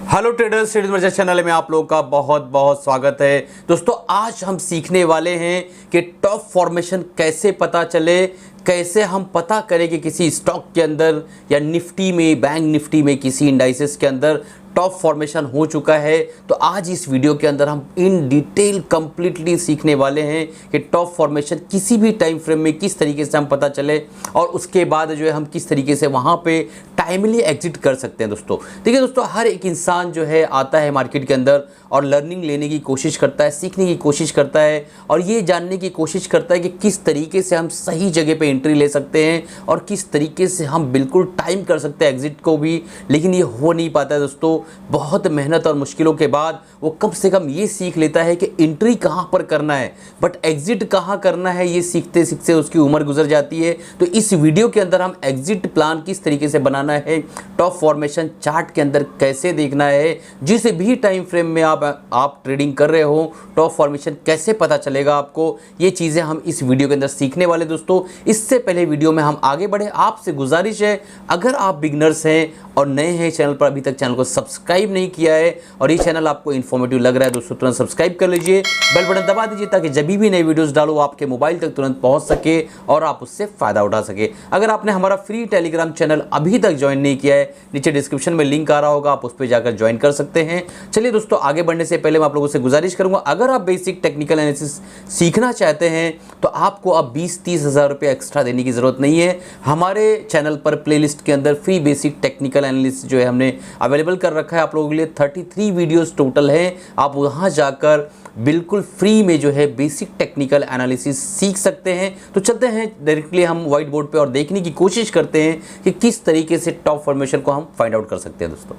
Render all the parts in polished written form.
Hello traders, trading merchant channel में आप लोगों का बहुत बहुत स्वागत है। दोस्तों, आज हम सीखने वाले हैं कि टॉप फॉर्मेशन कैसे पता चले, कैसे हम पता करें कि किसी स्टॉक के अंदर या निफ्टी में, बैंक निफ्टी में, किसी इंडाइसेस के अंदर टॉप फॉर्मेशन हो चुका है। तो आज इस वीडियो के अंदर हम इन डिटेल कंप्लीटली सीखने वाले हैं कि टॉप फॉर्मेशन किसी भी टाइम फ्रेम में किस तरीके से हम पता चले और उसके बाद जो है हम किस तरीके से वहाँ पे टाइमली एग्जिट कर सकते हैं। दोस्तों देखिए, दोस्तों हर एक इंसान जो है आता है मार्केट के अंदर और लर्निंग लेने की कोशिश करता है, सीखने की कोशिश करता है और ये जानने की कोशिश करता है कि किस तरीके से हम सही जगह पे एंट्री ले सकते हैं और किस तरीके से हम बिल्कुल टाइम कर सकते हैं एग्जिट को भी। लेकिन ये हो नहीं पाता है दोस्तों। बहुत मेहनत और मुश्किलों के बाद वो कम से कम ये सीख लेता है कि एंट्री कहाँ पर करना है, बट एग्जिट कहाँ करना है ये सीखते सीखते उसकी उम्र गुजर जाती है। तो इस वीडियो के अंदर हम एग्जिट प्लान किस तरीके से बनाना है, टॉप फॉर्मेशन चार्ट के अंदर कैसे देखना है, जिस भी टाइम फ्रेम में आप ट्रेडिंग कर रहे हो टॉप फॉर्मेशन कैसे पता चलेगा आपको, ये चीज़ें हम इस वीडियो के अंदर सीखने वाले। दोस्तों इससे पहले वीडियो में हम आगे बढ़े, आपसे गुजारिश है अगर आप बिगनर्स हैं और नए हैं चैनल पर, अभी तक चैनल को सब्सक्राइब नहीं किया है और ये चैनल आपको इन्फॉर्मेटिव लग रहा है दोस्तों, तुरंत सब्सक्राइब कर लीजिए, बेल बटन दबा दीजिए ताकि जब भी नई वीडियोस डालो आपके मोबाइल तक तुरंत पहुंच सके और आप उससे फ़ायदा उठा सके। अगर आपने हमारा फ्री टेलीग्राम चैनल अभी तक ज्वाइन नहीं किया है, नीचे डिस्क्रिप्शन में लिंक आ रहा होगा, आप उस पर जाकर ज्वाइन कर सकते हैं। चलिए दोस्तों, आगे बढ़ने से पहले मैं आप लोगों से गुजारिश करूंगा, अगर आप बेसिक टेक्निकल एनालिसिस सीखना चाहते हैं तो आपको अब 20-30 हज़ार रुपये एक्स्ट्रा देने की ज़रूरत नहीं है। हमारे चैनल पर प्लेलिस्ट के अंदर फ्री बेसिक टेक्निकल एनालिसिस जो है हमने अवेलेबल कर रखा है आप लोगों के लिए। 33 वीडियोस टोटल हैं, आप वहां जाकर बिल्कुल फ्री में जो है बेसिक टेक्निकल एनालिसिस सीख सकते हैं। तो चलते हैं डायरेक्टली हम व्हाइट बोर्ड पे और देखने की कोशिश करते हैं कि किस तरीके से टॉप फॉर्मेशन को हम फाइंड आउट कर सकते हैं। दोस्तों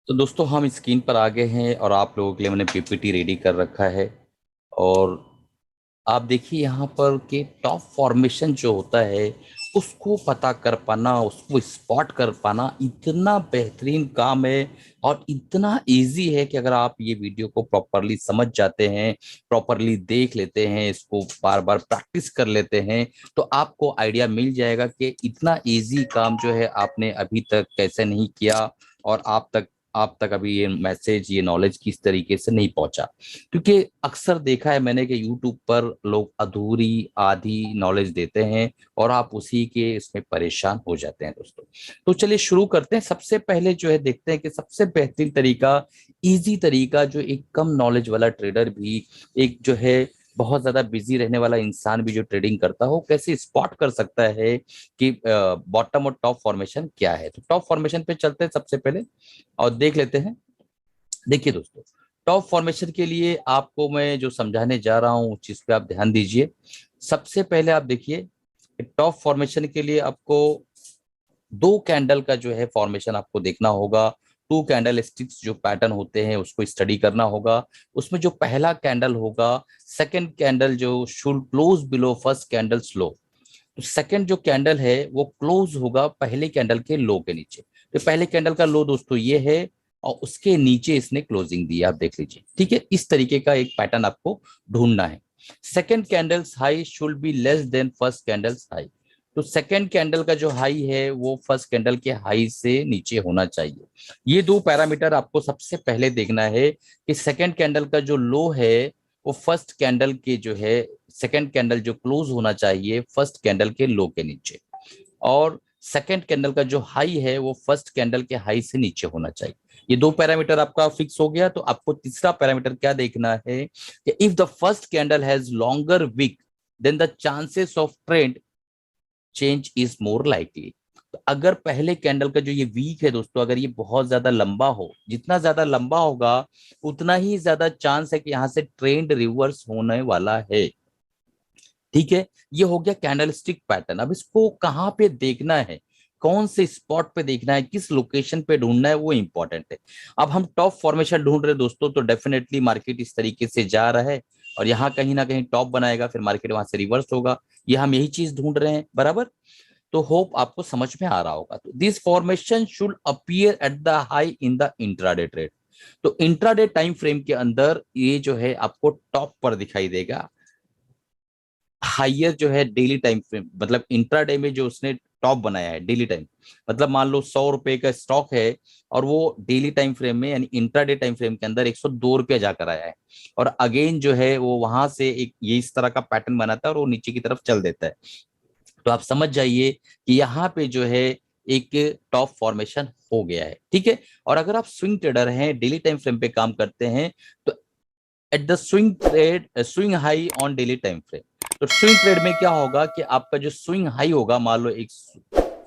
तो दोस्तों हम स्क्रीन पर आ गए हैं और आप लोगों के लिए मैंने पीपीटी रेडी कर रखा है और आप देखिए यहाँ पर कि टॉप फॉर्मेशन जो होता है उसको पता कर पाना, उसको स्पॉट कर पाना इतना बेहतरीन काम है और इतना इजी है कि अगर आप ये वीडियो को प्रॉपरली समझ जाते हैं, प्रॉपरली देख लेते हैं, इसको बार बार प्रैक्टिस कर लेते हैं तो आपको आइडिया मिल जाएगा कि इतना इजी काम जो है आपने अभी तक कैसे नहीं किया और आप तक अभी ये मैसेज, ये नॉलेज किस तरीके से नहीं पहुंचा। क्योंकि अक्सर देखा है मैंने कि यूट्यूब पर लोग अधूरी आधी नॉलेज देते हैं और आप उसी के इसमें परेशान हो जाते हैं। दोस्तों तो चलिए शुरू करते हैं। सबसे पहले जो है देखते हैं कि सबसे बेहतरीन तरीका, इजी तरीका, जो एक कम नॉलेज वाला ट्रेडर भी, एक जो है बहुत ज्यादा बिजी रहने वाला इंसान भी जो ट्रेडिंग करता हो, कैसे स्पॉट कर सकता है कि बॉटम और टॉप फॉर्मेशन क्या है। तो टॉप फॉर्मेशन पे चलते हैं सबसे पहले और देख लेते हैं। देखिए दोस्तों, टॉप फॉर्मेशन के लिए आपको मैं जो समझाने जा रहा हूं उस चीज पे आप ध्यान दीजिए। सबसे पहले आप देखिए, टॉप फॉर्मेशन के लिए आपको दो कैंडल का जो है फॉर्मेशन आपको देखना होगा। टू कैंडल स्टिक्स जो पैटर्न होते हैं उसको स्टडी करना होगा। उसमें जो पहला कैंडल होगा, सेकंड कैंडल जो should close below first candle low, तो सेकंड जो कैंडल है वो क्लोज होगा पहले कैंडल के लो के नीचे। तो पहले कैंडल का लो दोस्तों ये है और उसके नीचे इसने क्लोजिंग दी, आप देख लीजिए। ठीक है, इस तरीके का एक पैटर्न आपको ढूंढना है। Second candles high should be less than first candles high, तो सेकंड कैंडल का जो हाई है वो फर्स्ट कैंडल के हाई से नीचे होना चाहिए। ये दो पैरामीटर आपको सबसे पहले देखना है कि सेकंड कैंडल का जो लो है वो फर्स्ट कैंडल के जो है, सेकंड कैंडल जो क्लोज होना चाहिए फर्स्ट कैंडल के लो के नीचे, और सेकंड कैंडल का जो हाई है वो फर्स्ट कैंडल के हाई से नीचे होना चाहिए। ये दो पैरामीटर आपका फिक्स हो गया। तो आपको तीसरा पैरामीटर क्या देखना है कि if the first candle has longer wick then the chances of trend change is more likely. तो अगर पहले कैंडल का जो ये वीक है दोस्तों, अगर ये बहुत ज्यादा लंबा हो, जितना ज्यादा लंबा होगा उतना ही ज्यादा चांस है कि यहां से ट्रेंड रिवर्स होने वाला है। ठीक है, ये हो गया कैंडलस्टिक पैटर्न। अब इसको कहाँ पे देखना है, कौन से स्पॉट पे देखना है, किस लोकेशन पे ढूंढना है, वो इंपॉर्टेंट है। अब हम टॉप फॉर्मेशन ढूंढ रहे हैं दोस्तों, तो डेफिनेटली मार्केट इस तरीके से जा रहा है और यहाँ कहीं ना कहीं टॉप बनाएगा, फिर मार्केट वहां से रिवर्स होगा। ये हम यही चीज ढूंढ रहे हैं, बराबर। तो होप आपको समझ में आ रहा होगा। तो this formation should appear at the high in the intraday trade. तो इंट्राडे टाइम फ्रेम के अंदर ये जो है आपको टॉप पर दिखाई देगा। हाईएस्ट जो है डेली टाइम फ्रेम, मतलब इंट्राडे में जो उसने टॉप बनाया है डेली टाइम, मतलब मान लो 100 रुपए का स्टॉक है और वो डेली टाइम फ्रेम में यानी इंट्राडे टाइम फ्रेम के अंदर 102 रुपया जाकर आया है, और अगेन जो है वो वहां से एक ये इस तरह का पैटर्न बनाता है और वो नीचे की तरफ चल देता है। तो आप समझ जाइए कि यहाँ पे जो है एक टॉप फॉर्मेशन हो गया है, ठीक है। और अगर आप स्विंग ट्रेडर हैं, डेली टाइम फ्रेम पे काम करते हैं, तो at the swing trade, swing high on daily time frame, तो स्विंग ट्रेड में क्या होगा कि आपका जो स्विंग हाई होगा, मान लो एक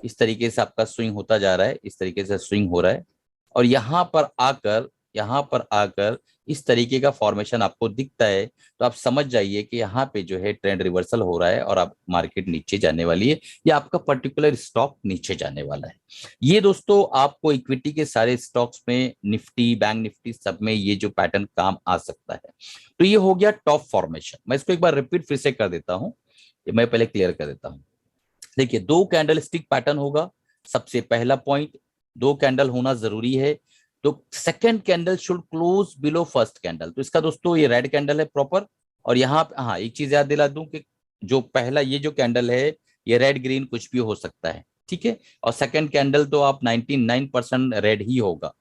इस तरीके से आपका स्विंग होता जा रहा है, इस तरीके से स्विंग हो रहा है, और यहां पर आकर इस तरीके का फॉर्मेशन आपको दिखता है, तो आप समझ जाइए कि यहाँ पे जो है ट्रेंड रिवर्सल हो रहा है और आप मार्केट नीचे जाने वाली है, या आपका पर्टिकुलर स्टॉक नीचे जाने वाला है। ये दोस्तों आपको इक्विटी के सारे स्टॉक्स में, निफ्टी, बैंक निफ्टी, सब में ये जो पैटर्न काम आ सकता है। तो ये हो गया टॉप फॉर्मेशन। मैं इसको एक बार रिपीट फिर से कर देता हूं, मैं पहले क्लियर कर देता हूं। देखिए, दो कैंडल स्टिक पैटर्न होगा, सबसे पहला पॉइंट, दो कैंडल होना जरूरी है। तो second candle should close below first candle, तो इसका दोस्तों ये रेड कैंडल है प्रॉपर, और यहाँ पे हाँ एक चीज याद दिला दूं कि जो पहला ये जो कैंडल है ये रेड ग्रीन कुछ भी हो सकता है, ठीक है। और सेकंड कैंडल तो आप 99% रेड ही होगा,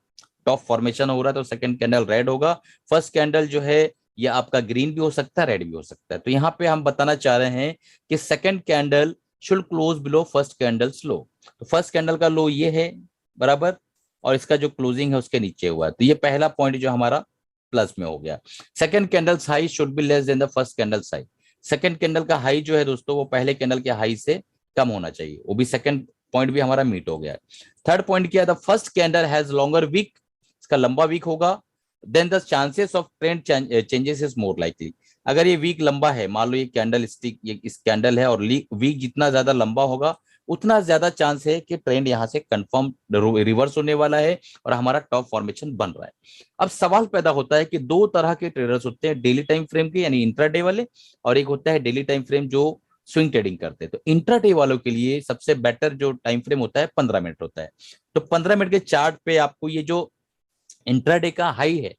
टॉप फॉर्मेशन हो रहा है तो सेकंड कैंडल रेड होगा। फर्स्ट कैंडल जो है ये आपका ग्रीन भी हो सकता है, रेड भी हो सकता है। तो यहाँ पे हम बताना चाह रहे हैं कि second candle should close below first candles low, तो फर्स्ट कैंडल का लो ये है बराबर, और इसका जो क्लोजिंग है उसके नीचे हुआ है, तो ये पहला पॉइंट जो हमारा प्लस में हो गया। Second candles high should be less than the first candles high, second candle का हाई जो है दोस्तों वो पहले कैंडल के हाई से कम होना चाहिए, वो भी सेकंड पॉइंट भी हमारा मीट हो गया। थर्ड पॉइंट क्या है, the first candle has longer wick, इसका लंबा वीक होगा, then the chances of trend changes is more likely. अगर ये वीक लंबा है, मान लो ये कैंडल स्टिक, ये इस कैंडल है, और वीक जितना ज्यादा लंबा होगा उतना ज्यादा चांस है कि ट्रेंड यहां से कंफर्म रिवर्स होने वाला है और हमारा टॉप फॉर्मेशन बन रहा है। अब सवाल पैदा होता है कि दो तरह के ट्रेडर्स होते हैं, डेली टाइम फ्रेम के यानी इंट्राडे वाले, और एक होता है डेली टाइम फ्रेम जो स्विंग ट्रेडिंग करते हैं। तो इंट्राडे वालों के लिए सबसे बेटर जो टाइम फ्रेम होता है 15 मिनट होता है। तो 15 मिनट के चार्ट पे आपको ये जो इंट्राडे का हाई है,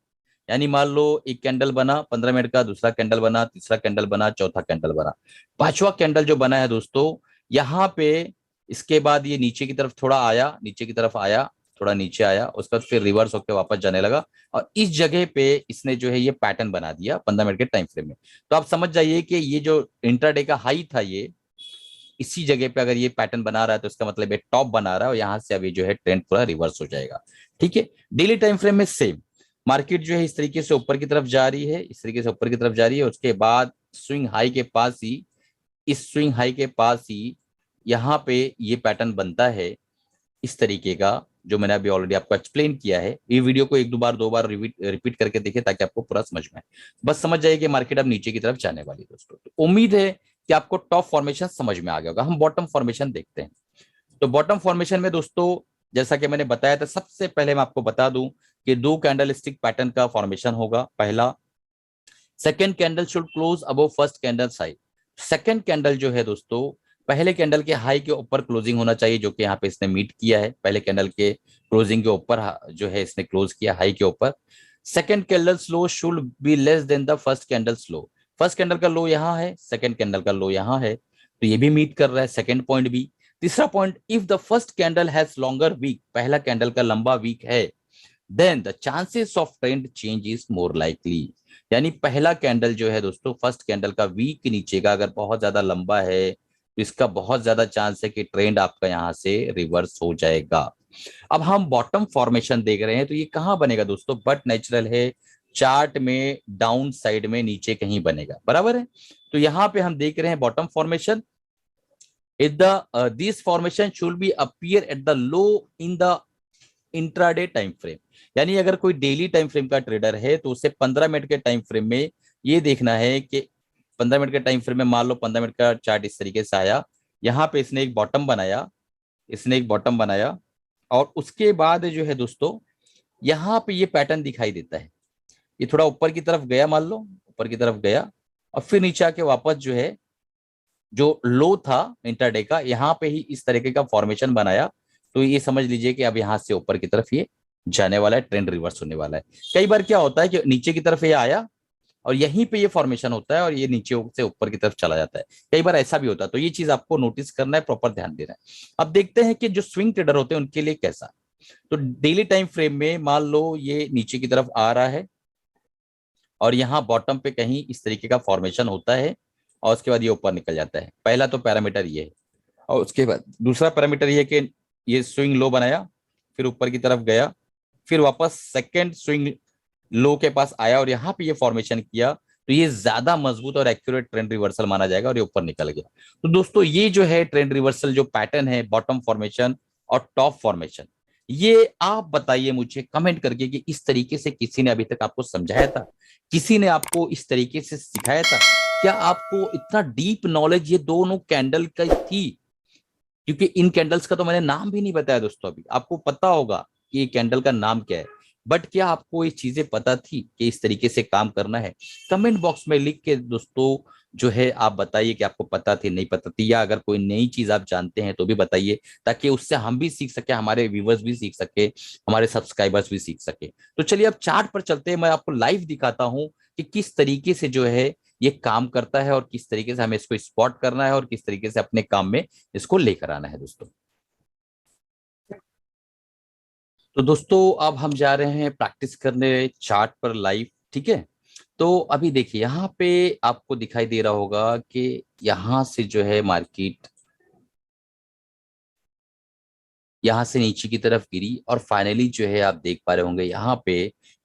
यानी मान लो एक कैंडल बना 15 मिनट का, दूसरा कैंडल बना, तीसरा कैंडल बना, चौथा कैंडल बना, पांचवा कैंडल जो बना है दोस्तों, यहाँ पे इसके बाद ये नीचे की तरफ थोड़ा आया, नीचे की तरफ आया, थोड़ा नीचे आया, उसके बाद फिर रिवर्स होकर वापस जाने लगा, और इस जगह पे इसने जो है ये पैटर्न बना दिया 15 मिनट के टाइम फ्रेम में। तो आप समझ जाइए कि ये जो इंट्राडे का हाई था, ये इसी जगह पे अगर ये पैटर्न बना रहा है तो इसका मतलब ये टॉप बना रहा है, और यहां से अभी जो है ट्रेंड पूरा रिवर्स हो जाएगा, ठीक है। डेली टाइम फ्रेम में सेम, मार्केट जो है इस तरीके से ऊपर की तरफ जा रही है, इस तरीके से ऊपर की तरफ जा रही है, उसके बाद स्विंग हाई के पास ही, इस स्विंग हाई के पास ही यहाँ पे ये पैटर्न बनता है इस तरीके का, जो मैंने अभी ऑलरेडी आपको एक्सप्लेन किया है। ये वीडियो को एक दो बार रिपीट करके देखिए ताकि आपको पूरा समझ में आए। बस समझ जाइए कि मार्केट अब नीचे की तरफ जाने वाली है दोस्तों। तो उम्मीद है कि आपको टॉप फॉर्मेशन समझ में आ गया होगा। हम बॉटम फॉर्मेशन देखते हैं। तो बॉटम फॉर्मेशन में दोस्तों जैसा कि मैंने बताया था, सबसे पहले मैं आपको बता दूं कि दो कैंडल स्टिक पैटर्न का फॉर्मेशन होगा। पहला, second candle should close above first candle high, second candle जो है दोस्तों पहले कैंडल के हाई के ऊपर क्लोजिंग होना चाहिए, जो कि यहाँ पे इसने मीट किया है, पहले कैंडल के क्लोजिंग के ऊपर जो है इसने क्लोज किया हाई के ऊपर। Second candle slow should be less than the first candle slow, first candle का लो यहाँ है, सेकेंड कैंडल का लो यहाँ है, तो ये भी मीट कर रहा है सेकेंड पॉइंट भी। तीसरा point, if the first candle has longer wick, पहला कैंडल का लंबा वीक है, then the chances of trend change is more likely, यानी पहला कैंडल जो है दोस्तों फर्स्ट कैंडल का वीक नीचे का अगर बहुत ज्यादा लंबा है तो इसका बहुत ज्यादा चांस है कि ट्रेंड आपका यहां से रिवर्स हो जाएगा। अब हम बॉटम फॉर्मेशन देख रहे हैं, तो ये कहां बनेगा दोस्तों, बट नेचुरल है, चार्ट में डाउन साइड में नीचे कहीं बनेगा, बराबर है। तो यहां पे हम देख रहे हैं bottom formation, if the this formation should be appear at the low in the intraday time frame, यानी अगर कोई डेली टाइम फ्रेम का ट्रेडर है तो उसे 15 मिनट के टाइम फ्रेम में ये देखना है कि 15 मिनट के टाइम फ्रेम में मान लो 15 मिनट का चार्ट इस तरीके से आया, यहाँ पे इसने एक बॉटम बनाया, इसने एक बॉटम बनाया, और उसके बाद जो है दोस्तों यहाँ पे ये पैटर्न दिखाई देता है, ये थोड़ा ऊपर की तरफ गया, मान लो ऊपर की तरफ गया, और फिर नीचे आके वापस जो है जो लो था इंटरडे का, यहाँ पे ही इस तरीके का फॉर्मेशन बनाया, तो ये समझ लीजिए कि अब यहाँ से ऊपर की तरफ ये जाने वाला है, ट्रेंड रिवर्स होने वाला है। कई बार क्या होता है कि नीचे की तरफ ये आया और यहीं पे ये फॉर्मेशन होता है और ये नीचे से ऊपर की तरफ चला जाता है। कई बार ऐसा भी होता है, तो ये चीज आपको नोटिस करना है, प्रॉपर ध्यान देना है। अब देखते हैं कि जो स्विंग ट्रेडर होते हैं उनके लिए कैसा। तो डेली टाइम फ्रेम में मान लो ये नीचे की तरफ आ रहा है और यहाँ बॉटम पे कहीं इस तरीके का फॉर्मेशन होता है और उसके बाद ये ऊपर निकल जाता है। पहला तो पैरामीटर ये है। और उसके बाद दूसरा पैरामीटर ये है कि ये स्विंग लो बनाया, फिर ऊपर की तरफ गया, फिर वापस सेकंड स्विंग लो के पास आया और यहाँ पे ये फॉर्मेशन किया, तो ये ज्यादा मजबूत और एक्यूरेट ट्रेंड रिवर्सल माना जाएगा और ये ऊपर निकल गया। तो दोस्तों ये जो है ट्रेंड रिवर्सल जो पैटर्न है, बॉटम फॉर्मेशन और टॉप फॉर्मेशन, ये आप बताइए मुझे कमेंट करके कि इस तरीके से किसी ने अभी तक आपको समझाया था, किसी ने आपको इस तरीके से सिखाया था? क्या आपको इतना डीप नॉलेज ये दोनों कैंडल का थी? क्योंकि इन कैंडल्स का तो मैंने नाम भी नहीं बताया दोस्तों। अभी आपको पता होगा कि ये कैंडल का नाम क्या है, बट क्या आपको ये चीजें पता थी कि इस तरीके से काम करना है? कमेंट बॉक्स में लिख के दोस्तों जो है आप बताइए कि आपको पता थी, नहीं पता थी, या अगर कोई नई चीज आप जानते हैं तो भी बताइए, ताकि उससे हम भी सीख सके, हमारे व्यूवर्स भी सीख सके, हमारे सब्सक्राइबर्स भी सीख सके। तो चलिए अब चार्ट पर चलते हैं, मैं आपको लाइव दिखाता हूं कि किस तरीके से जो है ये काम करता है और किस तरीके से हमें इसको स्पॉट करना है और किस तरीके से अपने काम में इसको लेकर आना है दोस्तों। तो दोस्तों अब हम जा रहे हैं प्रैक्टिस करने चार्ट पर लाइव, ठीक है। तो अभी देखिए यहाँ पे आपको दिखाई दे रहा होगा कि यहाँ से जो है मार्केट यहाँ से नीचे की तरफ गिरी और फाइनली जो है आप देख पा रहे होंगे यहाँ पे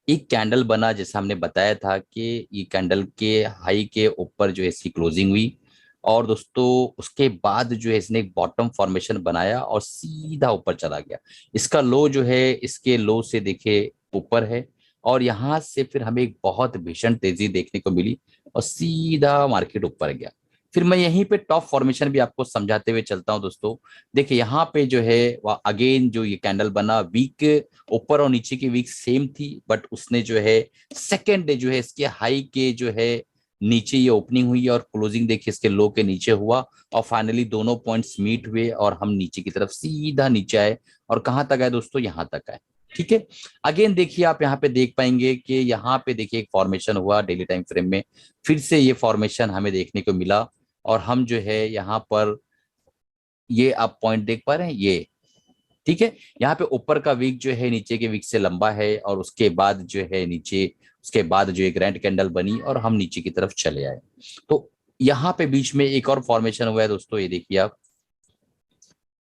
एक कैंडल बना, जैसा हमने बताया था कि ये कैंडल के हाई के ऊपर जो है इसकी क्लोजिंग हुई। और दोस्तों उसके बाद जो है इसने एक बॉटम फॉर्मेशन बनाया और सीधा ऊपर चला गया। इसका लो जो है इसके लो से देखिए ऊपर है और यहाँ से फिर हमें एक बहुत भीषण तेजी देखने को मिली और सीधा मार्केट ऊपर गया। फिर मैं यहीं पे टॉप फॉर्मेशन भी आपको समझाते हुए चलता हूं दोस्तों। देखिए यहाँ पे जो है वह अगेन जो ये कैंडल बना, वीक ऊपर और नीचे की वीक सेम थी, बट उसने जो है सेकेंड डे जो है इसके हाई के जो है नीचे ये ओपनिंग हुई और क्लोजिंग देखिए इसके लो के नीचे हुआ और फाइनली दोनों पॉइंट्स मीट हुए और हम नीचे की तरफ सीधा नीचे आए। और कहां तक आए दोस्तों? यहाँ तक आए, ठीक है। अगेन देखिए आप यहाँ पे देख पाएंगे कि यहाँ पे देखिए एक फॉर्मेशन हुआ डेली टाइम फ्रेम में, फिर से ये फॉर्मेशन हमें देखने को मिला और हम जो है यहाँ पर ये आप पॉइंट देख पा रहे हैं ये, ठीक है। यहाँ पे ऊपर का वीक जो है नीचे के वीक से लंबा है और उसके बाद जो है नीचे, उसके बाद जो है ग्रैंड कैंडल बनी और हम नीचे की तरफ चले आए। तो यहाँ पे बीच में एक और फॉर्मेशन हुआ है दोस्तों, ये देखिए आप,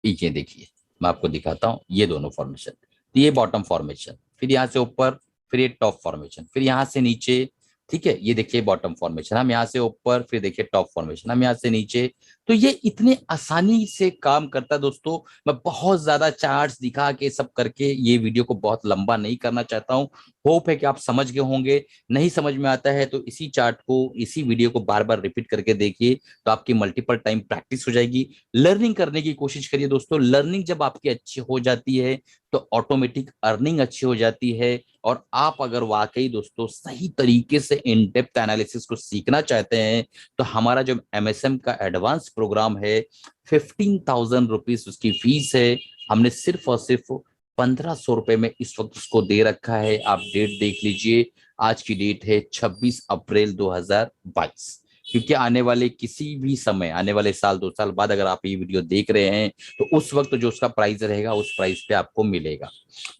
ये देखिए मैं आपको दिखाता हूँ, ये दोनों फॉर्मेशन, ये बॉटम फॉर्मेशन, फिर यहाँ से ऊपर, फिर ये टॉप फॉर्मेशन, फिर यहाँ से नीचे, ठीक है। ये देखिए बॉटम फॉर्मेशन, हम यहाँ से ऊपर, फिर देखिए टॉप फॉर्मेशन, हम यहाँ से नीचे। तो ये इतने आसानी से काम करता है दोस्तों। मैं बहुत ज्यादा चार्ट्स दिखा के सब करके ये वीडियो को बहुत लंबा नहीं करना चाहता हूँ। होप है कि आप समझ गए होंगे। नहीं समझ में आता है तो इसी चार्ट को, इसी वीडियो को बार बार रिपीट करके देखिए, तो आपकी मल्टीपल टाइम प्रैक्टिस हो जाएगी। लर्निंग करने की कोशिश करिए दोस्तों। लर्निंग जब आपकी अच्छी हो जाती है तो ऑटोमेटिक अर्निंग अच्छी हो जाती है। और आप अगर वाकई दोस्तों सही तरीके से इन डेप्थ एनालिसिस को सीखना चाहते हैं तो हमारा जो एमएसएम का एडवांस प्रोग्राम है, 15,000 रुपीज उसकी फीस है। हमने सिर्फ और सिर्फ 1,500 रुपए में इस वक्त उसको दे रखा है। आप डेट देख लीजिए, आज की डेट है 26 अप्रैल 2022। क्योंकि आने वाले किसी भी समय, आने वाले साल 2 साल बाद अगर आप ये वीडियो देख रहे हैं तो उस वक्त जो उसका प्राइस रहेगा उस प्राइस पे आपको मिलेगा।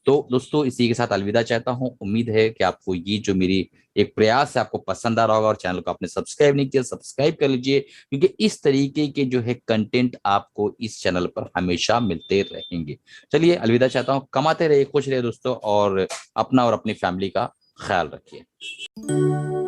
तो दोस्तों इसी के साथ अलविदा चाहता हूं। उम्मीद है कि आपको ये जो मेरी एक प्रयास है आपको पसंद आ रहा होगा। और चैनल को आपने सब्सक्राइब नहीं किया, सब्सक्राइब कर लीजिए, क्योंकि इस तरीके के जो है कंटेंट आपको इस चैनल पर हमेशा मिलते रहेंगे। चलिए अलविदा चाहता हूँ। कमाते रहिए, खुश रहिए दोस्तों, और अपना और अपनी फैमिली का ख्याल रखिए।